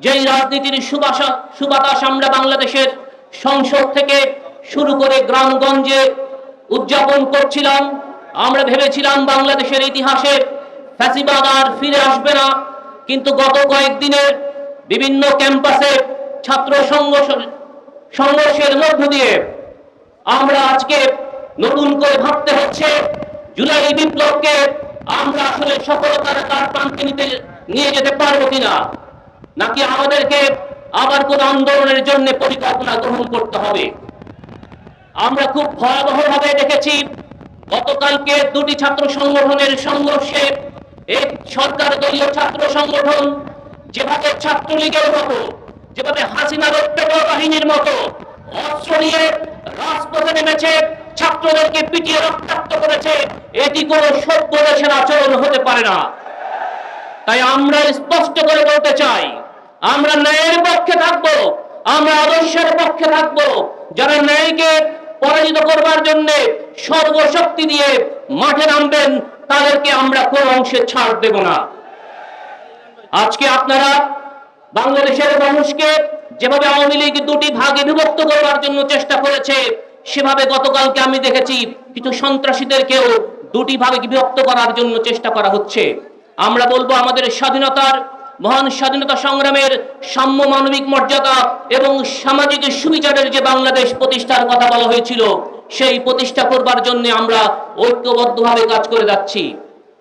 যেই রাজনীতির সুবাতাস আমরা বাংলাদেশের সংসদ থেকে শুরু করে গ্রামগঞ্জে উদযাপন করছিলাম, আমরা ভেবেছিলাম বাংলাদেশের ইতিহাসে ফ্যাসিবাদ আর ফিরে আসবে না। কিন্তু গত কয়েকদিনের বিভিন্ন ক্যাম্পাসে ছাত্র সংঘর্ষের মধ্য দিয়ে আমরা আজকে নতুন করে ভাবতে হচ্ছে জুলাই বিপ্লবকে আমরা আসলে সফলতার দ্বার প্রান্তে নিয়ে যেতে পারবো কিনা, নাকি আমাদেরকে আবার কোন আন্দোলনের জন্য পরিকল্পনা গ্রহণ করতে হবে। আমরা খুব ভয়াবহভাবে দেখেছি গতকালকে দুটি ছাত্র সংগঠনের সংঘর্ষে এক সরকার দলীয় ছাত্র সংগঠন যেভাবে ছাত্রলীগের মতো, যেভাবে হাসিনার পেটোয়া বাহিনীর মতো অস্ত্র নিয়ে রাজপথে নেমেছে, ছাত্রদেরকে পিটিয়ে রক্তাক্ত করেছে, এটি কোন সভ্য দেশের আচরণ হতে পারে না। তাই আমরা স্পষ্ট করে বলতে চাই, আমরা ন্যায়ের পক্ষে থাকবো, আমরা আদর্শের পক্ষে থাকবো। যারা ন্যায়কে পরাজিত করবার জন্য সর্বশক্তি দিয়ে মাঠে নামবেন, তাদেরকে আমরা কোন অংশে ছাড় দেব না। আজকে আপনারা বাংলাদেশের মানুষকে যেভাবে আওয়ামী লীগ দুটি ভাগে বিভক্ত করবার জন্য চেষ্টা করেছে, সেভাবে গতকালকে আমি দেখেছি কিছু সন্ত্রাসীদেরকেও দুটি ভাগে বিভক্ত করার জন্য চেষ্টা করা হচ্ছে। আমরা বলবো, আমাদের স্বাধীনতার মহান স্বাধীনতা সংগ্রামের সাম্য মানবিক মর্যাদা এবং সামাজিক সুবিচারের যে বাংলাদেশ প্রতিষ্ঠার কথা বলা হয়েছিল, সেই প্রতিষ্ঠা করবার জন্য আমরা ঐক্যবদ্ধভাবে কাজ করে যাচ্ছি।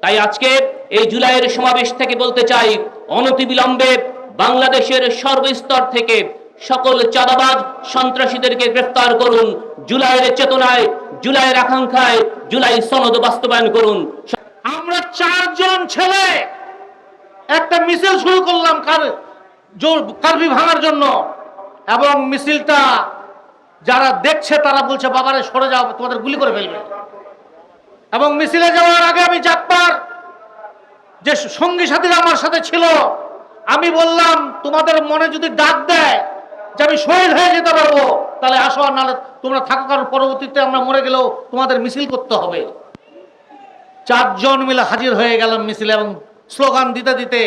তাই আজকে এই জুলাইয়ের সমাবেশ থেকে বলতে চাই, অনতিবিলম্বে বাংলাদেশের সর্বস্তর থেকে সকল চাঁদাবাজ সন্ত্রাসীদেরকে গ্রেফতার করুন। জুলাইয়ের চেতনায়, জুলাইয়ের আকাঙ্ক্ষায় জুলাই সনদ বাস্তবায়ন করুন। আমরা চারজন ছেলে একটা মিছিল শুরু করলাম কারফিউ ভাঙার জন্য, এবং মিছিলটা যারা দেখছে তারা বলছে, বাবারে সরে যাও, তোমাদের গুলি করে ফেলবে। এবং মিছিলে যাওয়ার আগে আমি জাকবার যে সঙ্গী সাথীরা আমার সাথে ছিল, আমি বললাম, তোমাদের মনে যদি ডাক দেয় যে আমি শহীদ হয়ে যেতে পারবো, তাহলে আসো, আর নাহলে তোমরা থাকো, কারণ পরবর্তীতে আমরা মরে গেলেও তোমাদের মিছিল করতে হবে। চারজন মিলে হাজির হয়ে গেলাম মিছিলে, এবং স্লোগান দিতে দিতে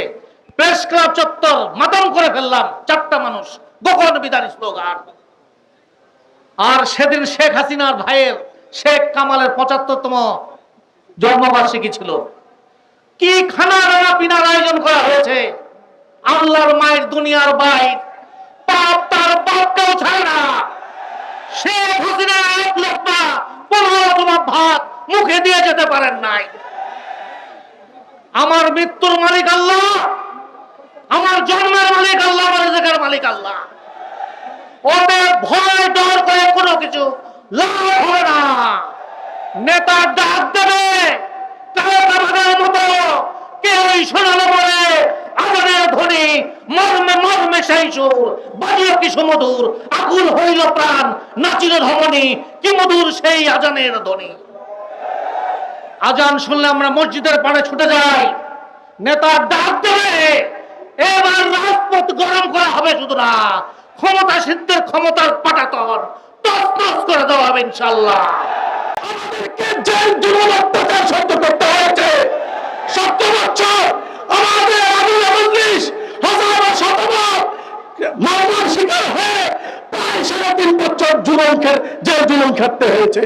প্রেস ক্লাব চত্বর মাতাম করে ফেললাম। চারটা মানুষ, গোপন বিদারী স্লোগান। আর সেদিন শেখ হাসিনার ভাইয়ের শেখ কামালের ৭৫তম জন্মবার্ষিকী ছিল। কি খানা রানা পিনার আয়োজন করা হয়েছে! আল্লাহর মায়ের দুনিয়ার বাইর, পাপ তার বাপকেও ছাড়ে না। শেখ হাসিনা ১ লোকটা ১৫ ভাত মুখে দিয়ে যেতে পারেন নাই। আমার মৃত্যুর মালিক আল্লাহ, আমার জন্মের মালিক আল্লাহ, আমার রিজিকের মালিক আল্লাহ। ওদের ভয় ডর করে কোনো কিছু লাভ হবে না। নেতা ডাক দেবে, কালের মতো কেউই শোনালো বলে আমাদের ধ্বনি মর্মে মর্মে সেই সুর বাজিও কি সুমধুর, আকুল হইল প্রাণ নাচিল ধমনী, কি মধুর সেই আজানের ধ্বনি। আজান শুনলে আমরা মসজিদের পাড়ে ছুটে যাই। নেতা ডাক দেবে, এবার রাজপথ গরম করা হবে, শুধু না, ক্ষমতা সিদ্ধের ক্ষমতার পাটাতন তছনছ করে দেওয়া হবে ইনশাআল্লাহ। আমাদেরকে যে জুলুম অত্যাচার সহ্য করতে হয়েছে ৭০ বছর, আমাদের আবুল মজলিস হাজার শতবার মামলার শিকার হয়ে প্রায় ৩.৫ বছর জুলুম খেতে হয়েছে।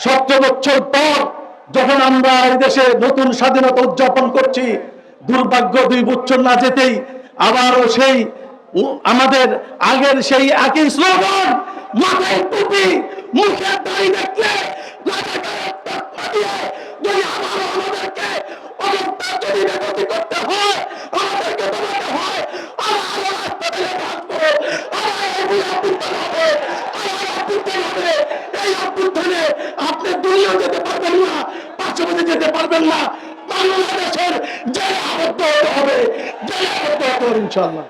৭০ বছর পর যখন আমরা এই দেশে নতুন স্বাধীনতা উদযাপন করছি, দুর্ভাগ্য ২ বছর না যেতেই আবারও সেই আমাদের আগের সেই একই স্লোগান, মাথায় টুপি মুখে দাড়ি দেখলে আমাদেরকে অবস্থা যদি বেগতি করতে হয়, আমাদেরকে দমাতে হয়, এই অভ্যুত্থানে আপনি দুনিয়া যেতে পারবেন না, পার্শ্ববর্তী যেতে পারবেন না, বাংলাদেশের জেলে আবদ্ধ হতে হবে, জেলে আবদ্ধ হতে হবে ইনশাআল্লাহ।